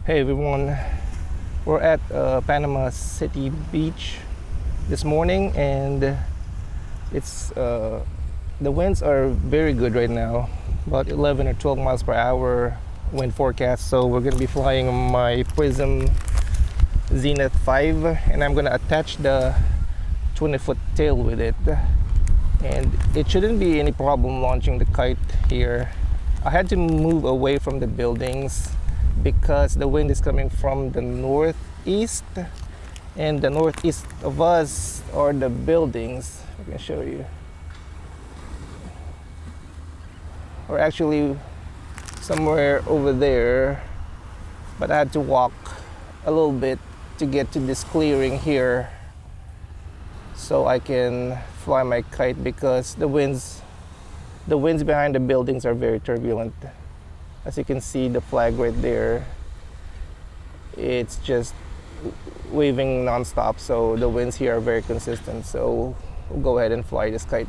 Hey everyone, we're at Panama City Beach this morning, and it's the winds are very good right now, about 11 or 12 miles per hour wind forecast. So we're going to be flying my Prism Zenith 5, and I'm going to attach the 20-foot tail with it, and it shouldn't be any problem launching the kite here. I had to move away from the buildings because the wind is coming from the northeast, and the northeast of us are the buildings. I can show you. Or actually somewhere over there, but I had to walk a little bit to get to this clearing here so I can fly my kite, because the winds behind the buildings are very turbulent. As you can see, the flag right there, it's just waving non-stop, so the winds here are very consistent. So we'll go ahead and fly this kite.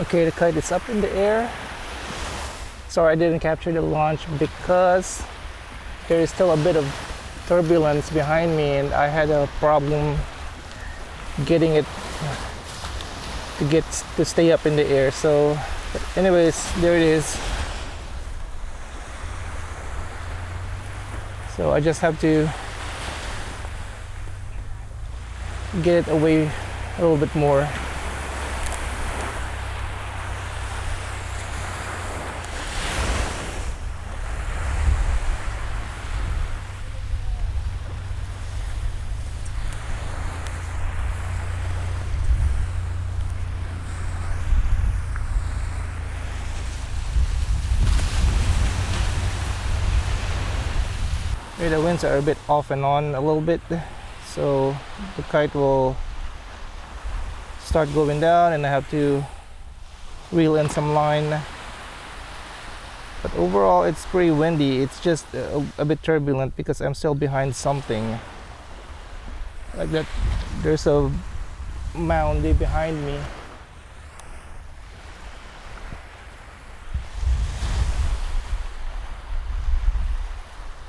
Okay, the kite is up in the air. Sorry I didn't capture the launch because there is still a bit of turbulence behind me, and I had a problem getting it to stay up in the air. So anyways, there it is. So I just have to get it away a little bit more. The winds are a bit off and on a little bit, so the kite will start going down and I have to reel in some line. But overall it's pretty windy. It's just a bit turbulent because I'm still behind something like that. There's a mound behind me.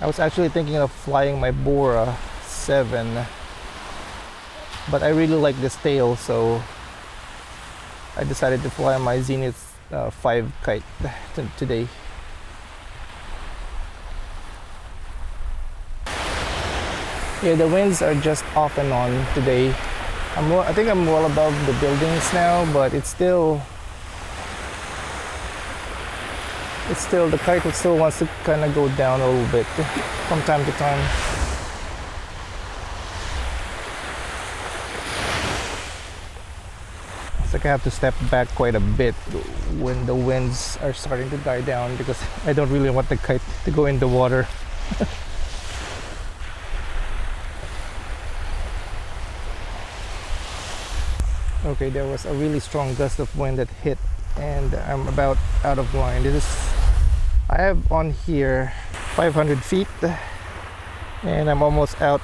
I was actually thinking of flying my Bora 7, but I really like this tail, so I decided to fly my Zenith 5 kite today. Yeah, the winds are just off and on today. I think I'm well above the buildings now, but it's still the kite still wants to kind of go down a little bit from time to time. It's like I have to step back quite a bit when the winds are starting to die down, because I don't really want the kite to go in the water. Okay, there was a really strong gust of wind that hit, and I'm about out of line. I have on here 500 feet and I'm almost out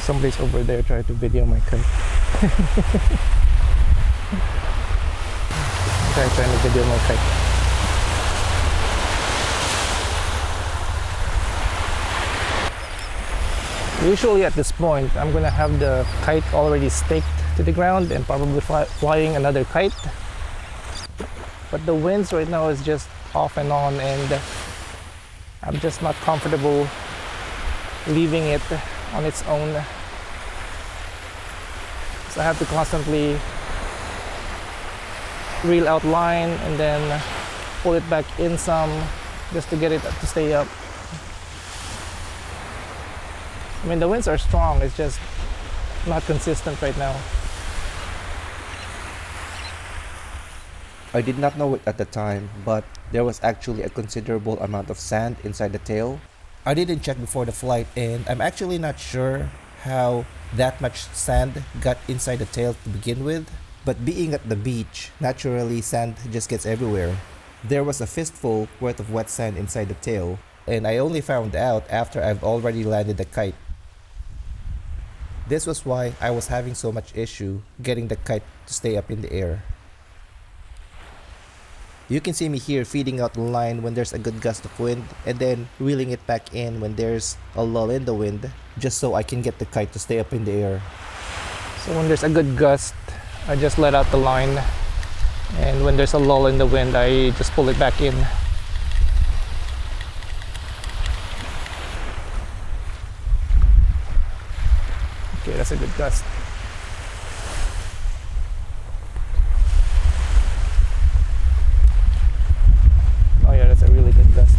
somebody's over there trying to video my kite. Guy trying to video my kite. Usually at this point, I'm gonna have the kite already staked to the ground and probably flying another kite. But the winds right now is just off and on, and I'm just not comfortable leaving it on its own. So I have to constantly reel out line and then pull it back in some just to get it to stay up. I mean, the winds are strong, it's just not consistent right now. I did not know it at the time, but there was actually a considerable amount of sand inside the tail. I didn't check before the flight, and I'm actually not sure how that much sand got inside the tail to begin with. But being at the beach, naturally sand just gets everywhere. There was a fistful worth of wet sand inside the tail, and I only found out after I've already landed the kite. This was why I was having so much issue getting the kite to stay up in the air. You can see me here feeding out the line when there's a good gust of wind, and then reeling it back in when there's a lull in the wind, just so I can get the kite to stay up in the air. So when there's a good gust, I just let out the line, and when there's a lull in the wind, I just pull it back in. Okay, that's a good gust. Oh yeah, that's a really good gust.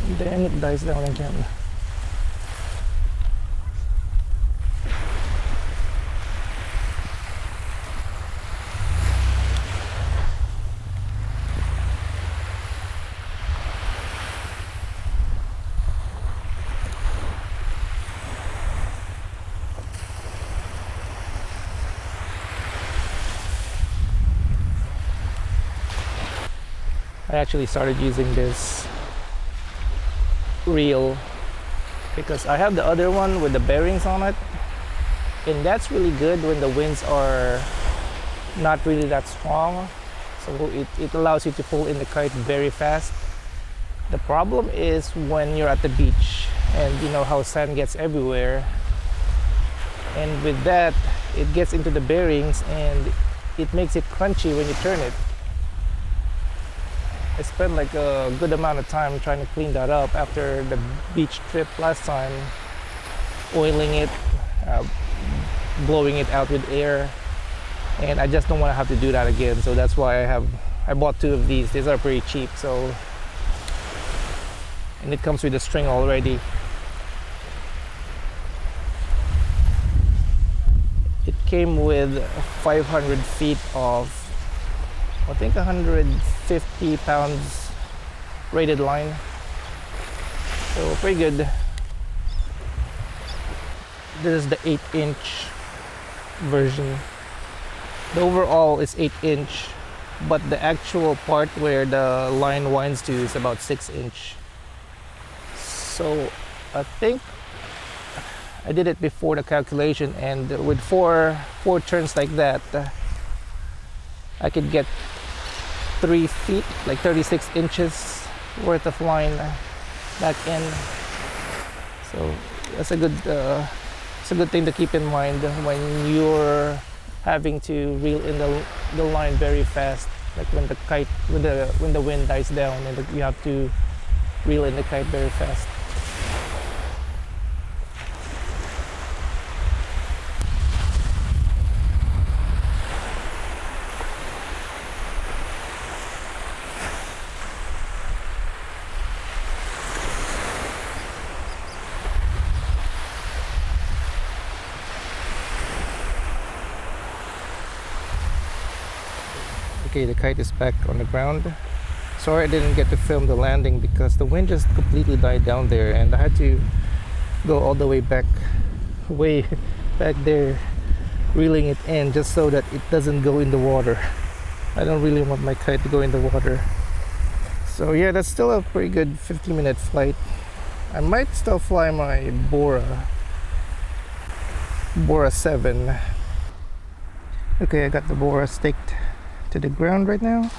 And then it dies down again. I actually started using this reel because I have the other one with the bearings on it, and that's really good when the winds are not really that strong, so it allows you to pull in the kite very fast. The problem is when you're at the beach and you know how sand gets everywhere, and with that it gets into the bearings and it makes it crunchy when you turn it. I spent like a good amount of time trying to clean that up after the beach trip last time, oiling it, blowing it out with air, and I just don't want to have to do that again. So that's why I bought two of these. These are pretty cheap, so, and it comes with a string already. It came with 500 feet of, I think, 150 pounds rated line, so pretty good. This is the 8-inch version. The overall is 8-inch, but the actual part where the line winds to is about 6-inch. So I think I did it before the calculation, and with four turns like that, I could get 3 feet, like 36 inches worth of line back in. So that's a good thing to keep in mind when you're having to reel in the line very fast, like when the kite, when the wind dies down and you have to reel in the kite very fast. Okay, the kite is back on the ground. Sorry I didn't get to film the landing because the wind just completely died down there, and I had to go all the way back way back there, reeling it in just so that it doesn't go in the water. I don't really want my kite to go in the water. So yeah, that's still a pretty good 15-minute flight. I might still fly my Bora 7. Okay, I got the Bora staked to the ground right now.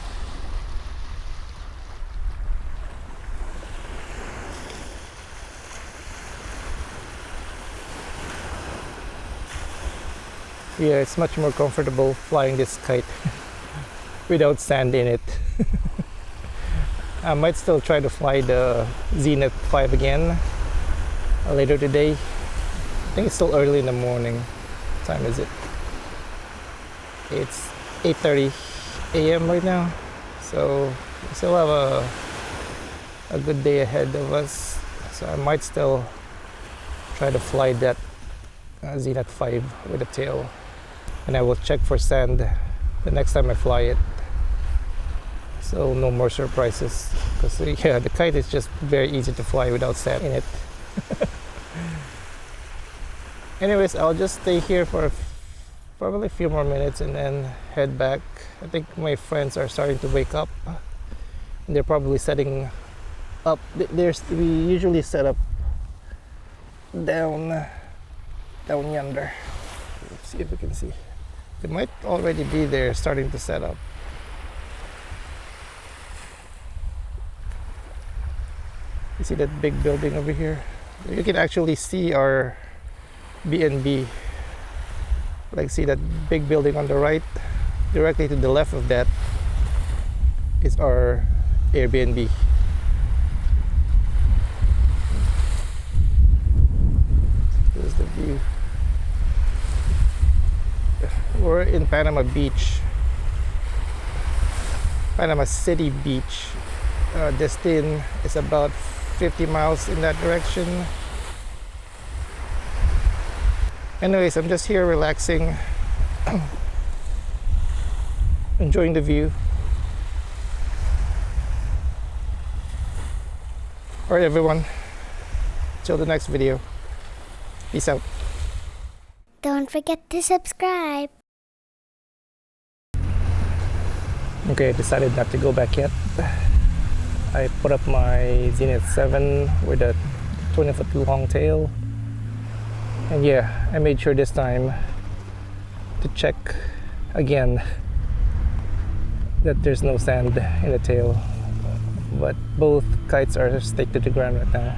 Yeah, it's much more comfortable flying this kite without sand in it. I might still try to fly the Zenith 5 again later today. I think it's still early in the morning. What time is it? It's 8:30 a.m. right now. So we still have a good day ahead of us. So I might still try to fly that Zenith 5 with a tail. And I will check for sand the next time I fly it. So no more surprises, because yeah, the kite is just very easy to fly without sand in it. Anyways, I'll just stay here for probably a few more minutes and then head back. I think my friends are starting to wake up and they're probably setting up. We usually set up down yonder. Let's see if we can see. They might already be there starting to set up. You see that big building over here? You can actually see our B&B. Like, see that big building on the right? Directly to the left of that is our Airbnb. Here's the view. We're in Panama Beach, Panama City Beach. Destin is about 50 miles in that direction. Anyways, I'm just here relaxing, enjoying the view. Alright everyone, till the next video. Peace out. Don't forget to subscribe. Okay, I decided not to go back yet. I put up my Zenith 7 with a 20-foot long tail. And yeah, I made sure this time to check again that there's no sand in the tail. But both kites are staked to the ground right now.